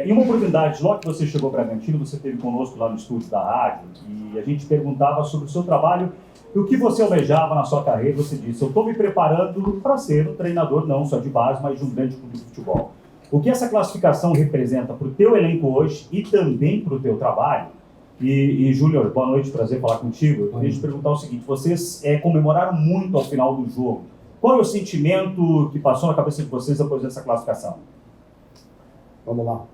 Em uma oportunidade, logo que você chegou para Bragantino, você esteve conosco lá no estúdio da rádio e a gente perguntava sobre o seu trabalho e o que você almejava na sua carreira. Você disse: eu estou me preparando para ser um treinador não só de base, mas de um grande clube de futebol. O que essa classificação representa para o teu elenco hoje e também para o teu trabalho? E Júnior, boa noite, prazer falar contigo. Eu queria te perguntar o seguinte: vocês comemoraram muito ao final do jogo. Qual é o sentimento que passou na cabeça de vocês depois dessa classificação? Vamos lá.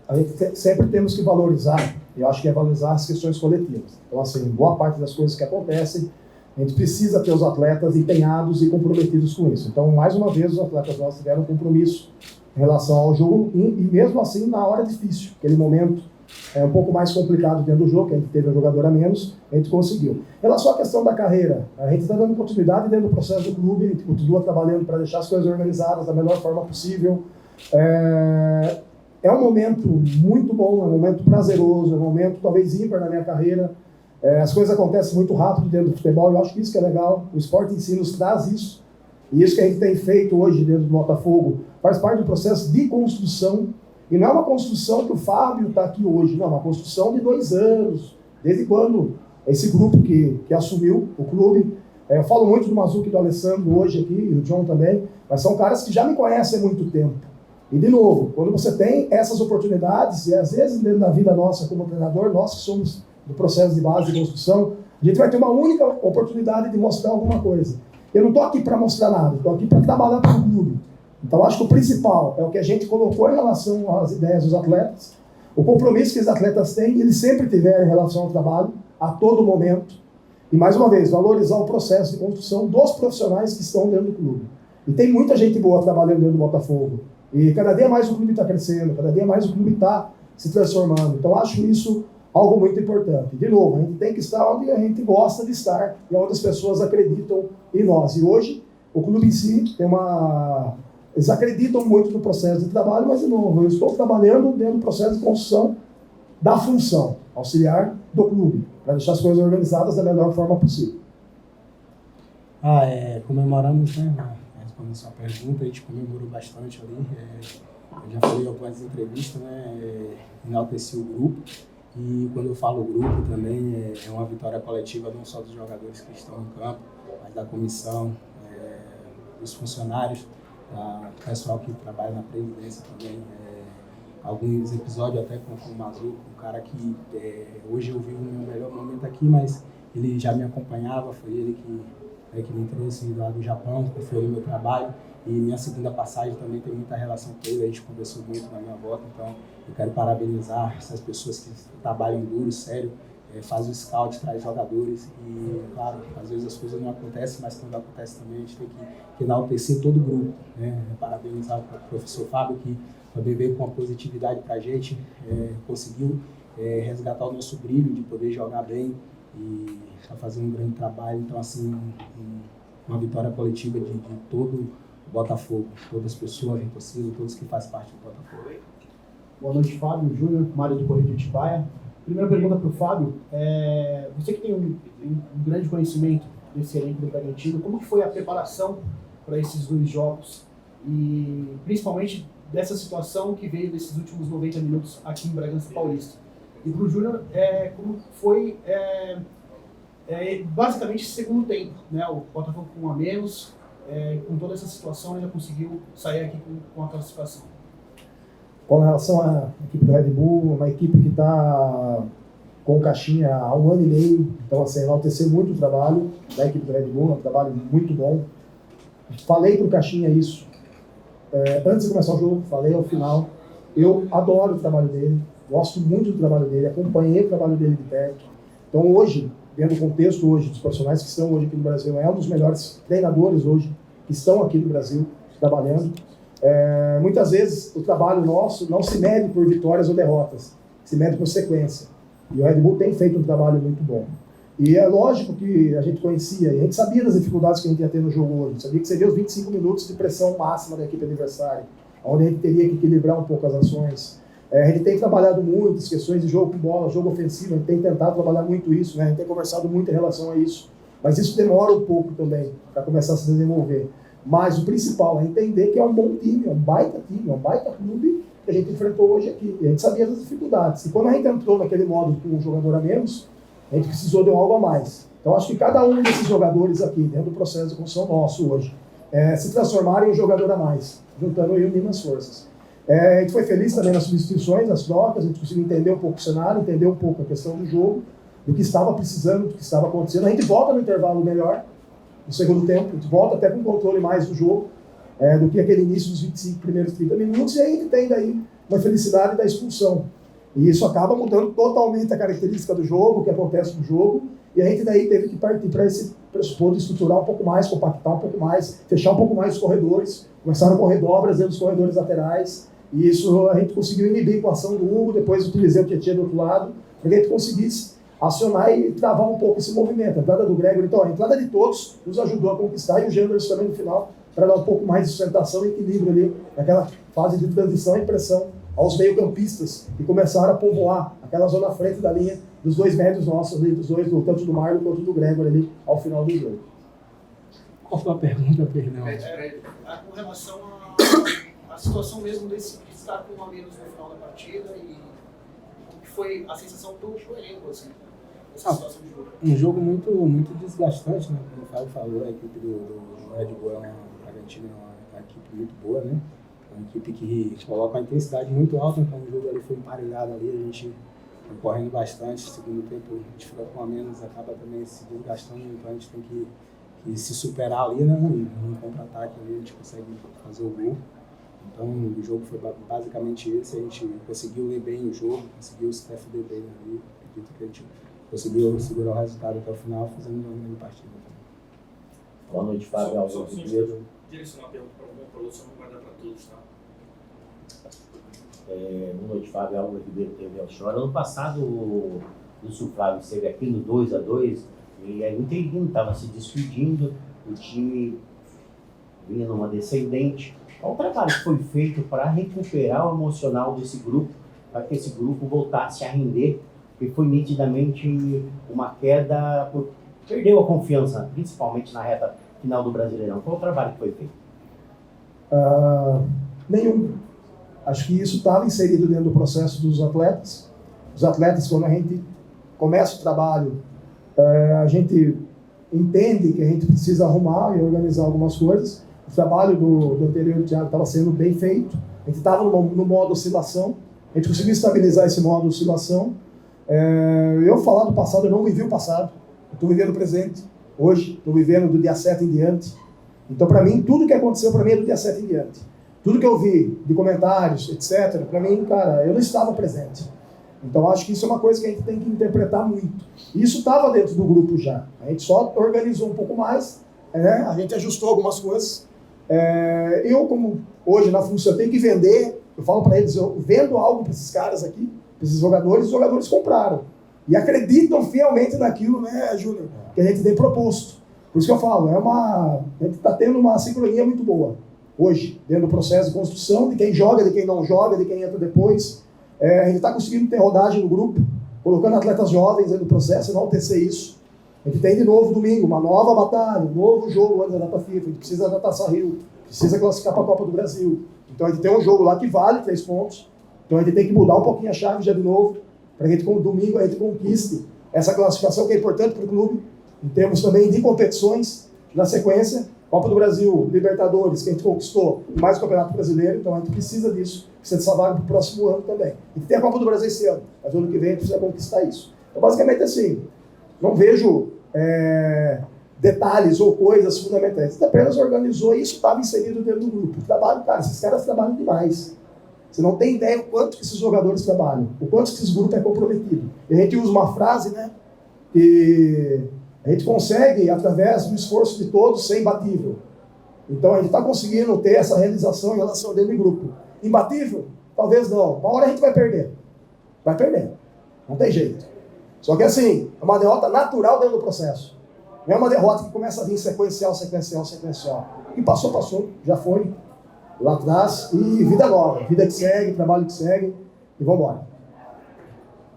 A gente sempre temos que valorizar, eu acho que é valorizar as questões coletivas. Então, assim, boa parte das coisas que acontecem, a gente precisa ter os atletas empenhados e comprometidos com isso. Então, mais uma vez, os atletas nossos tiveram um compromisso em relação ao jogo e mesmo assim, na hora difícil, aquele momento é um pouco mais complicado dentro do jogo, que a gente teve um jogador a menos, a gente conseguiu. Em relação à questão da carreira, a gente está dando continuidade dentro do processo do clube, a gente continua trabalhando para deixar as coisas organizadas da melhor forma possível. É um momento muito bom, é um momento prazeroso, é um momento talvez ímpar na minha carreira. As coisas acontecem muito rápido dentro do futebol, eu acho que isso que é legal, o esporte em si nos traz isso, e isso que a gente tem feito hoje dentro do Botafogo faz parte do processo de construção, e não é uma construção que o Fábio está aqui hoje, não, é uma construção de 2 anos, desde quando esse grupo que assumiu o clube. Eu falo muito do Mazuco e do Alessandro hoje aqui, e do John também, mas são caras que já me conhecem há muito tempo. E, de novo, quando você tem essas oportunidades, e às vezes dentro da vida nossa como treinador, nós que somos do processo de base de construção, a gente vai ter uma única oportunidade de mostrar alguma coisa. Eu não estou aqui para mostrar nada, estou aqui para trabalhar para o clube. Então, acho que o principal é o que a gente colocou em relação às ideias dos atletas, o compromisso que os atletas têm, eles sempre tiveram em relação ao trabalho, a todo momento. E, mais uma vez, valorizar o processo de construção dos profissionais que estão dentro do clube. E tem muita gente boa trabalhando dentro do Botafogo. E cada dia mais o clube está crescendo, cada dia mais o clube está se transformando. Então, acho isso algo muito importante. De novo, a gente tem que estar onde a gente gosta de estar e onde as pessoas acreditam em nós. E hoje, o clube em si tem eles acreditam muito no processo de trabalho, mas, de novo, eu estou trabalhando dentro do processo de construção da função auxiliar do clube, para deixar as coisas organizadas da melhor forma possível. Comemoramos, né? Respondendo a sua pergunta, a gente comemorou bastante ali. Eu já falei em algumas entrevistas, né? Enalteci o grupo. E quando eu falo grupo também, é uma vitória coletiva não só dos jogadores que estão em campo, mas da comissão, dos funcionários, do pessoal que trabalha na Previdência também. Alguns episódios até com o Mazuco, um cara que hoje eu vivo o meu melhor momento aqui, mas ele já me acompanhava, foi ele que me trouxe lá do Japão, confiou no meu trabalho, e minha segunda passagem também tem muita relação com ele, a gente conversou muito na minha volta, então eu quero parabenizar essas pessoas que trabalham duro, sério, fazem o scout, traz jogadores, e claro, às vezes as coisas não acontecem, mas quando acontece também a gente tem que enaltecer todo o grupo, né? Parabenizar o professor Fábio, que também veio com uma positividade para a gente, conseguiu resgatar o nosso brilho de poder jogar bem e está fazendo um grande trabalho. Então, assim, uma vitória coletiva de todo o Botafogo, todas as pessoas em torcida, todos que fazem parte do Botafogo. Boa noite, Fábio, Júnior, Mário do Correio de Atibaia. Primeira pergunta para o Fábio, você que tem um grande conhecimento desse elenco do Bragantino, como que foi a preparação para esses 2 jogos e principalmente dessa situação que veio desses últimos 90 minutos aqui em Bragança Paulista? E para o Júnior, como foi basicamente esse segundo tempo, né? O Botafogo com 1 a menos, com toda essa situação ainda conseguiu sair aqui com a classificação. Com relação à equipe do Red Bull, uma equipe que está com o Caixinha há 1 ano e meio, então, assim, enaltecer muito o trabalho da equipe do Red Bull, é um trabalho muito bom. Falei para o Caixinha isso antes de começar o jogo, falei ao final. Eu adoro o trabalho dele, gosto muito do trabalho dele, acompanhei o trabalho dele de perto. Então, hoje, dentro do contexto hoje dos profissionais que estão hoje aqui no Brasil, é um dos melhores treinadores hoje que estão aqui no Brasil trabalhando. Muitas vezes o trabalho nosso não se mede por vitórias ou derrotas, se mede por sequência. E o Red Bull tem feito um trabalho muito bom. E é lógico que a gente conhecia, e a gente sabia das dificuldades que a gente ia ter no jogo hoje. Sabia que seria os 25 minutos de pressão máxima da equipe adversária, onde a gente teria que equilibrar um pouco as ações. A gente tem trabalhado muito as questões de jogo com bola, jogo ofensivo, a gente tem tentado trabalhar muito isso, né? A gente tem conversado muito em relação a isso. Mas isso demora um pouco também para começar a se desenvolver. Mas o principal é entender que é um bom time, é um baita time, é um baita clube que a gente enfrentou hoje aqui. E a gente sabia das dificuldades. E quando a gente entrou naquele modo com um jogador a menos, a gente precisou de algo a mais. Então acho que cada um desses jogadores aqui, dentro do processo de construção nosso hoje, se transformaram em um jogador a mais, juntando eu e minhas forças. A gente foi feliz também nas substituições, nas trocas, a gente conseguiu entender um pouco o cenário, entender um pouco a questão do jogo, do que estava precisando, do que estava acontecendo. A gente volta no intervalo melhor, no segundo tempo, a gente volta até com controle mais do jogo, do que aquele início dos 25 primeiros 30 minutos, e aí a gente tem daí uma felicidade da expulsão. E isso acaba mudando totalmente a característica do jogo, o que acontece no jogo, e a gente daí teve que partir para esse pressuposto de estruturar um pouco mais, compactar um pouco mais, fechar um pouco mais os corredores, começaram a correr dobras dentro dos corredores laterais, e isso a gente conseguiu inibir com a ação do Hugo, depois utilizei o Tietchan do outro lado, para que a gente conseguisse acionar e travar um pouco esse movimento. A entrada do Gregory, então, a entrada de todos nos ajudou a conquistar, e o Janderson também no final, para dar um pouco mais de sustentação e equilíbrio ali, naquela fase de transição e pressão aos meio-campistas, que começaram a povoar aquela zona à frente da linha dos dois médios nossos ali, dos dois, tanto do Marlon quanto do Gregory ali, ao final do jogo. Qual foi a pergunta, perdão? Com relação à situação mesmo desse estar com um a menos no final da partida e como que foi a sensação do elenco, assim, dessa situação de jogo? Um jogo muito desgastante, né? Como o Fábio falou, a equipe do Red Bull Bragantino é uma equipe muito boa, né? Uma equipe que coloca uma intensidade muito alta, então o jogo ali foi emparelhado ali, a gente correndo bastante, segundo tempo a gente fica com a menos, acaba também se desgastando, então a gente tem que se superar ali, né? Num contra-ataque ali a gente consegue fazer o gol. Então o jogo foi basicamente esse, a gente conseguiu ler bem o jogo, conseguiu se defender bem ali, acredito que a gente conseguiu segurar o resultado até o final, fazendo uma grande partida. Boa noite, Fábio. Só direcionar uma pergunta para o Paulo, só não vai dar para todos, tá? Boa noite, Fábio. Álvaro Ribeiro, TV Offshore. Ano passado, o Lúcio Flávio esteve aqui no 2-2 e aí o Interino estava se despedindo, o time vinha numa descendente. Qual o trabalho que foi feito para recuperar o emocional desse grupo, para que esse grupo voltasse a render? Porque foi nitidamente uma queda, perdeu a confiança, principalmente na reta final do Brasileirão. Qual o trabalho que foi feito? Nenhum. Acho que isso estava inserido dentro do processo dos atletas. Os atletas, quando a gente começa o trabalho, a gente entende que a gente precisa arrumar e organizar algumas coisas. O trabalho do anterior Thiago estava sendo bem feito. A gente estava no modo oscilação. A gente conseguiu estabilizar esse modo oscilação. Eu falar do passado, eu não vivi o passado. Eu estou vivendo o presente. Hoje, estou vivendo do dia 7 em diante. Então, para mim, tudo que aconteceu para mim é do dia 7 em diante. Tudo que eu vi de comentários, etc., para mim, cara, eu não estava presente. Então, acho que isso é uma coisa que a gente tem que interpretar muito. Isso estava dentro do grupo já. A gente só organizou um pouco mais, né? A gente ajustou algumas coisas. Eu, como hoje na função, eu tenho que vender. Eu falo para eles, eu vendo algo para esses caras aqui, para esses jogadores, os jogadores compraram. E acreditam fielmente naquilo, né, Júnior, que a gente tem proposto. Por isso que eu falo, a gente está tendo uma sincronia muito boa hoje, dentro do processo de construção, de quem joga, de quem não joga, de quem entra depois. A gente está conseguindo ter rodagem no grupo, colocando atletas jovens dentro do processo, enaltecer isso. A gente tem de novo domingo uma nova batalha, um novo jogo antes da data FIFA, a gente precisa da Taça Rio, precisa classificar para a Copa do Brasil. Então a gente tem um jogo lá que vale 3 pontos, então a gente tem que mudar um pouquinho a chave já de novo, para que domingo a gente conquiste essa classificação que é importante para o clube, em termos também de competições, na sequência, Copa do Brasil, Libertadores, que a gente conquistou, e mais o Campeonato Brasileiro, então a gente precisa disso, precisa dessa vaga para o próximo ano também. E tem a Copa do Brasil esse ano, mas no ano que vem a gente precisa conquistar isso. Então, basicamente assim, não vejo detalhes ou coisas fundamentais. A gente apenas organizou e isso estava inserido dentro do grupo. O trabalho, cara, esses caras trabalham demais. Você não tem ideia o quanto que esses jogadores trabalham, o quanto que esse grupo é comprometido. E a gente usa uma frase, né, que a gente consegue, através do esforço de todos, ser imbatível. Então a gente está conseguindo ter essa realização em relação dentro do grupo. Imbatível? Talvez não. Uma hora a gente vai perder. Vai perder. Não tem jeito. Só que assim, é uma derrota natural dentro do processo. Não é uma derrota que começa a vir sequencial. O que passou, passou. Já foi lá atrás. E vida nova. Vida que segue, trabalho que segue. E vamos embora.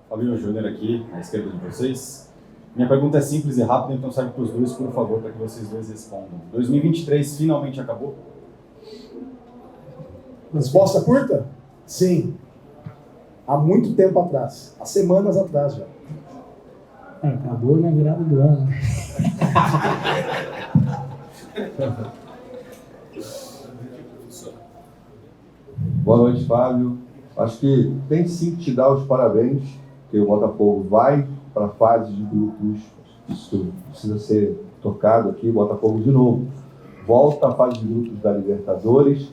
Fabinho Júnior aqui, à esquerda de vocês. Minha pergunta é simples e rápida, então serve para os dois, por favor, para que vocês dois respondam. 2023 finalmente acabou? Resposta curta? Sim. Há muito tempo atrás. Há semanas atrás já. Acabou na virada do ano. Boa noite, Fábio. Acho que tem sim que te dar os parabéns, porque o Botafogo vai para a fase de grupos. Isso precisa ser tocado aqui. O Botafogo, de novo, volta à fase de grupos da Libertadores,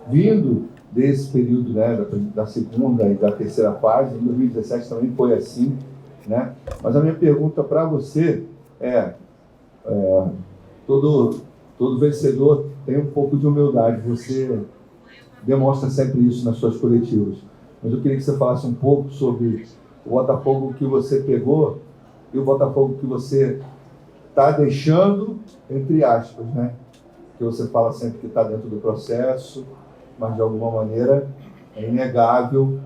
vindo desse período, né, da segunda e da terceira fase. Em 2017 também foi assim, né? Mas a minha pergunta para você todo vencedor tem um pouco de humildade. Você demonstra sempre isso nas suas coletivas. Mas eu queria que você falasse um pouco sobre o Botafogo que você pegou e o Botafogo que você está deixando, entre aspas, né? Que você fala sempre que está dentro do processo, mas de alguma maneira é inegável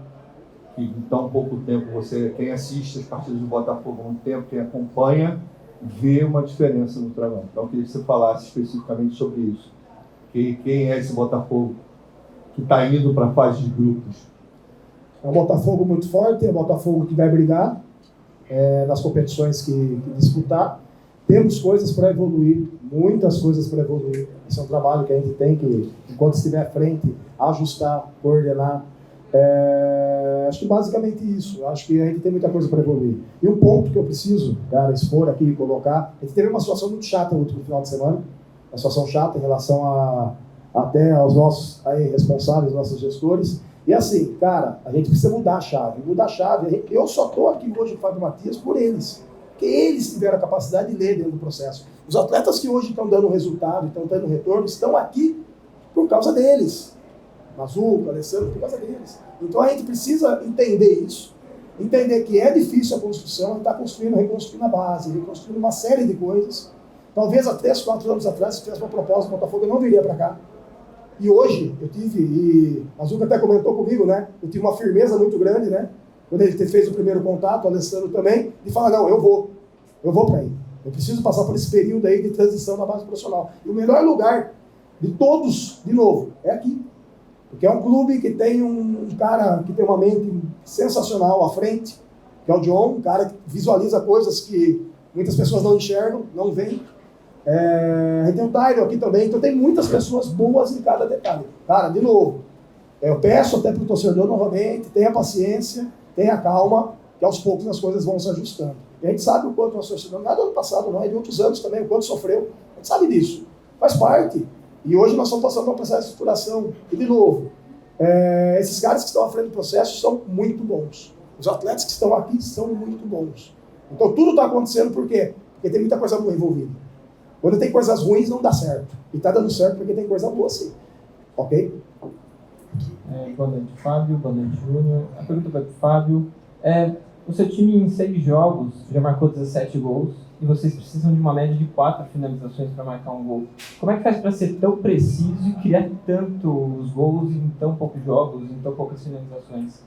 que em tão pouco tempo quem assiste as partidas do Botafogo há um tempo, quem acompanha, vê uma diferença no trabalho. Então eu queria que você falasse especificamente sobre isso. Quem é esse Botafogo que está indo para a fase de grupos? É um Botafogo muito forte, é um Botafogo que vai brigar nas competições que disputar. Temos coisas para evoluir, muitas coisas para evoluir. Esse é um trabalho que a gente tem que, enquanto estiver à frente, ajustar, coordenar. Acho que basicamente isso. Acho que a gente tem muita coisa para evoluir. E um ponto que eu preciso, cara, expor aqui e colocar, a gente teve uma situação muito chata no último final de semana, uma situação chata em relação até aos nossos responsáveis, nossos gestores. E assim, cara, a gente precisa mudar a chave. Eu só estou aqui hoje, Fábio Matias, por eles. Porque eles tiveram a capacidade de ler dentro do processo. Os atletas que hoje estão dando resultado, estão dando retorno, estão aqui por causa deles. Mazuco, Alessandro, por causa deles. Então a gente precisa entender isso. Entender que é difícil a construção, a gente está construindo, reconstruindo a base, reconstruindo uma série de coisas. Talvez há 3, 4 anos atrás, se tivesse uma proposta do Botafogo, eu não viria para cá. E hoje, eu tive, e a Zuca até comentou comigo, né? Eu tive uma firmeza muito grande, né? Quando ele fez o primeiro contato, o Alessandro também, de falar, não, eu vou para aí. Eu preciso passar por esse período aí de transição na base profissional. E o melhor lugar de todos, de novo, é aqui. Porque é um clube que tem um cara que tem uma mente sensacional à frente, que é o John, um cara que visualiza coisas que muitas pessoas não enxergam, não veem. A gente tem o Tyro aqui também, então tem muitas pessoas boas em cada detalhe. Cara, de novo, eu peço até para o torcedor novamente, tenha paciência, tenha calma, que aos poucos as coisas vão se ajustando. E a gente sabe o quanto o nosso torcedor, não é do ano passado, não, é de outros anos também, o quanto sofreu. A gente sabe disso, faz parte. E hoje nós estamos passando por um processo de estruturação. E, de novo, esses caras que estão à frente do processo são muito bons. Os atletas que estão aqui são muito bons. Então, tudo está acontecendo por quê? Porque tem muita coisa boa envolvida. Quando tem coisas ruins, não dá certo. E está dando certo porque tem coisa boa, sim. Ok? Boa noite, Fábio. Boa noite, Júnior. A pergunta vai para o Fábio. O seu time, em 6 jogos, já marcou 17 gols e vocês precisam de uma média de 4 finalizações para marcar um gol. Como é que faz para ser tão preciso e criar tantos gols em tão poucos jogos, em tão poucas finalizações?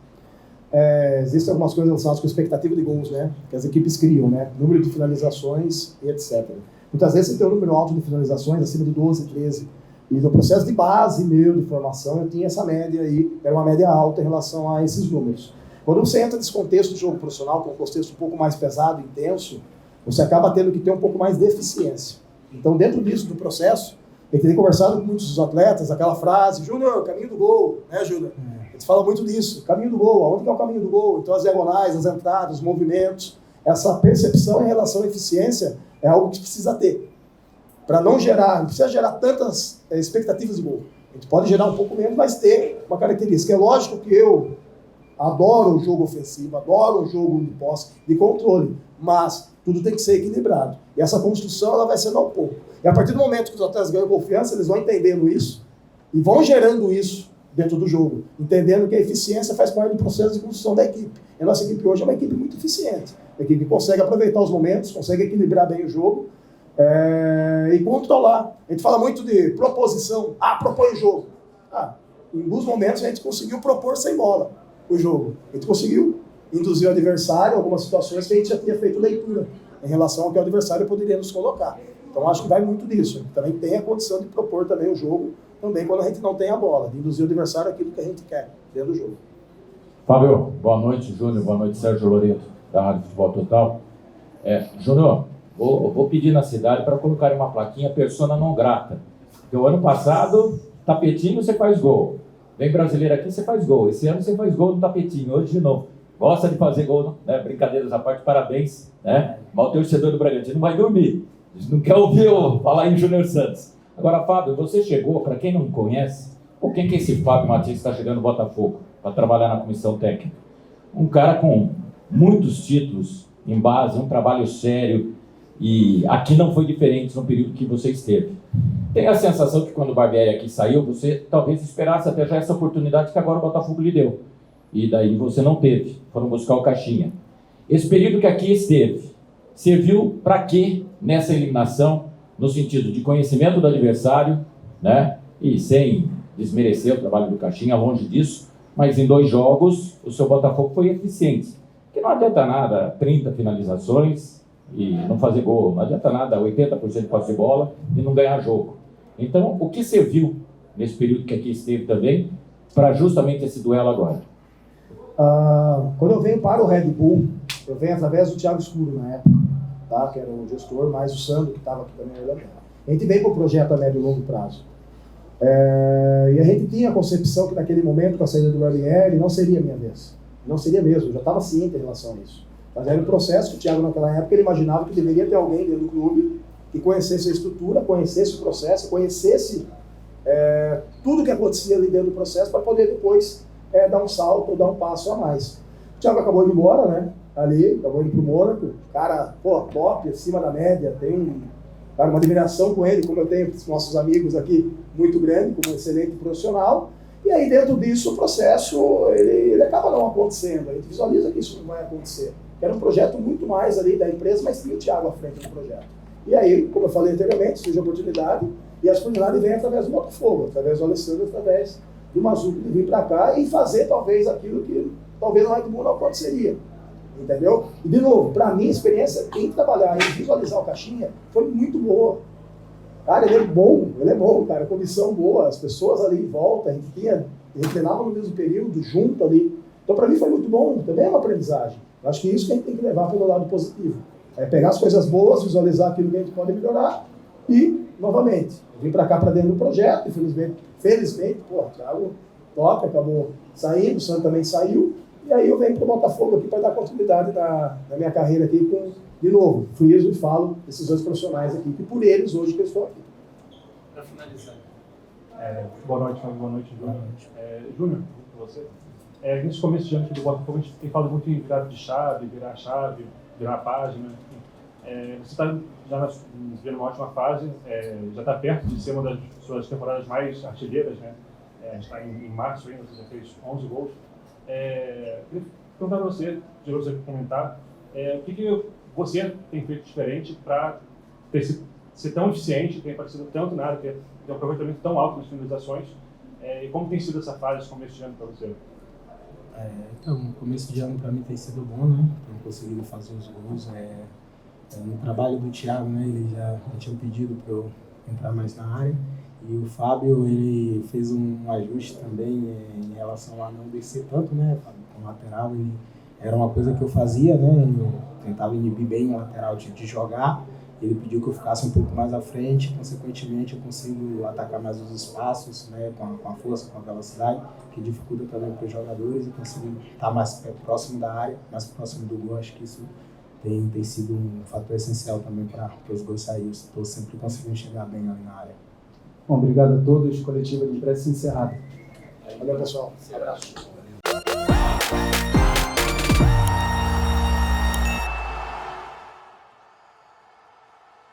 Existem algumas coisas relacionadas com expectativa de gols, né? Que as equipes criam, né? Número de finalizações e etc. Muitas vezes você tem um número alto de finalizações, acima de 12, 13. E no processo de base meu, de formação, eu tinha essa média aí, era uma média alta em relação a esses números. Quando você entra nesse contexto de jogo profissional, que é um contexto um pouco mais pesado, intenso, você acaba tendo que ter um pouco mais de eficiência. Então, dentro disso, do processo, eu tenho conversado com muitos dos atletas, aquela frase, Júnior, caminho do gol, né, Júnior? A gente fala muito disso, caminho do gol, aonde que é o caminho do gol? Então, as diagonais, as entradas, os movimentos, essa percepção em relação à eficiência é algo que precisa ter. Para não precisa gerar tantas expectativas de gol. A gente pode gerar um pouco menos, mas ter uma característica. É lógico que eu adoro o jogo ofensivo, adoro o jogo de posse, de controle, mas tudo tem que ser equilibrado. E essa construção ela vai sendo ao pouco. E a partir do momento que os atletas ganham confiança, eles vão entendendo isso e vão gerando isso dentro do jogo, entendendo que a eficiência faz parte do processo de construção da equipe. E a nossa equipe hoje é uma equipe muito eficiente. Uma equipe que consegue aproveitar os momentos, consegue equilibrar bem o jogo e controlar. A gente fala muito de proposição. Propõe o jogo. Em alguns momentos a gente conseguiu propor sem bola o jogo. A gente conseguiu induzir o adversário em algumas situações que a gente já tinha feito leitura em relação ao que o adversário poderia nos colocar. Então acho que vai muito disso. A gente também tem a condição de propor também o jogo, também quando a gente não tem a bola, de induzir o adversário aquilo que a gente quer dentro do jogo. Fábio, boa noite, Júnior, boa noite, Sérgio Loreto, da Rádio Futebol Total. Júnior, vou pedir na cidade para colocar uma plaquinha persona não grata. Porque o ano passado, tapetinho, você faz gol. Vem brasileiro aqui, você faz gol. Esse ano você faz gol no tapetinho, hoje de novo. Gosta de fazer gol, né? Brincadeiras à parte, parabéns, né? Mas o torcedor do Bragantino não vai dormir. A gente não quer ouvir falar em Júnior Santos. Agora, Fábio, você chegou, para quem não conhece, quem que é esse Fábio Martins que está chegando no Botafogo para trabalhar na comissão técnica? Um cara com muitos títulos em base, um trabalho sério, e aqui não foi diferente no período que você esteve. Tem a sensação que quando o Barbieri aqui saiu, você talvez esperasse até já essa oportunidade que agora o Botafogo lhe deu. E daí você não teve, foram buscar o Caixinha. Esse período que aqui esteve, serviu para quê nessa eliminação, no sentido de conhecimento do adversário, né? E sem desmerecer o trabalho do Caixinha, longe disso, mas em 2 jogos o seu Botafogo foi eficiente. Que não adianta nada 30 finalizações e não fazer gol, não adianta nada 80% de posse de bola e não ganhar jogo. Então, o que serviu nesse período que aqui esteve também para justamente esse duelo agora? Quando eu venho para o Red Bull, eu venho através do Thiago Escuro na época, tá? Que era o gestor, mais o Sandro, que estava aqui também. A gente veio para o projeto a médio e longo prazo. E a gente tinha a concepção que naquele momento, com a saída do Barbieri, não seria a minha vez. Não seria mesmo, eu já estava ciente em relação a isso. Mas era um processo que o Thiago, naquela época, ele imaginava que deveria ter alguém dentro do clube que conhecesse a estrutura, conhecesse o processo, conhecesse tudo que acontecia ali dentro do processo para poder depois dar um salto ou dar um passo a mais. O Thiago acabou indo embora, né? Ali, acabou indo para o Mônaco. Cara, top, acima da média, tem uma admiração com ele, como eu tenho com os nossos amigos aqui, muito grande, como um excelente profissional. E aí, dentro disso, o processo, ele acaba não acontecendo. A gente visualiza que isso não vai acontecer. Era um projeto muito mais ali da empresa, mas tinha o Thiago à frente do projeto. E aí, como eu falei anteriormente, surge a oportunidade, e a oportunidade vem através do Botafogo, através do Alessandro, através do Mazuco, de vir para cá e fazer talvez aquilo que talvez no Red Bull não aconteceria. Entendeu? E, de novo, para mim, a experiência em trabalhar e visualizar o Caixinha foi muito boa. Cara, ele é bom, cara, comissão boa, as pessoas ali em volta, a gente treinava no mesmo período, junto ali. Então, para mim foi muito bom, também é uma aprendizagem. Eu acho que isso que a gente tem que levar pelo lado positivo. É pegar as coisas boas, visualizar aquilo que a gente pode melhorar e, novamente, vim para cá, para dentro do projeto, felizmente, o Thiago top, acabou saindo, o Santos também saiu, e aí eu venho para o Botafogo aqui para dar continuidade na minha carreira aqui com, de novo, friso e falo desses dois profissionais aqui, que por eles hoje que eu estou aqui. Para finalizar. Boa noite, Júnior. Júnior, para você. Nesse começo de ano do Botafogo, a gente tem falado muito em virada de chave, virar a chave, virar a página. Você está já vivendo uma ótima fase, já está perto de ser uma das suas temporadas mais artilheiras, né? A gente está em março ainda, você já fez 11 gols. Queria perguntar para você, de você comentar, o que você tem feito diferente para ser tão eficiente, tem aparecido tanto na área, ter um aproveitamento tão alto nas finalizações, e como tem sido essa fase, esse começo de ano para você? Então, o começo de ano para mim tem sido bom, né? Tenho conseguido fazer os gols. No trabalho do Thiago, né? Ele já tinha pedido para eu entrar mais na área. E o Fábio, ele fez um ajuste também em relação a não descer tanto, né? Com lateral, era uma coisa que eu fazia, né? Eu tentava inibir bem o lateral de jogar. Ele pediu que eu ficasse um pouco mais à frente, consequentemente eu consigo atacar mais os espaços, né, com a força, com a velocidade, que dificulta também para os jogadores, e consigo estar mais próximo da área, mais próximo do gol. Acho que isso tem sido um fator essencial também para os gols saírem. Estou sempre conseguindo chegar bem ali na área. Bom, obrigado a todos. Coletiva de imprensa encerrada. Valeu, pessoal. Um abraço.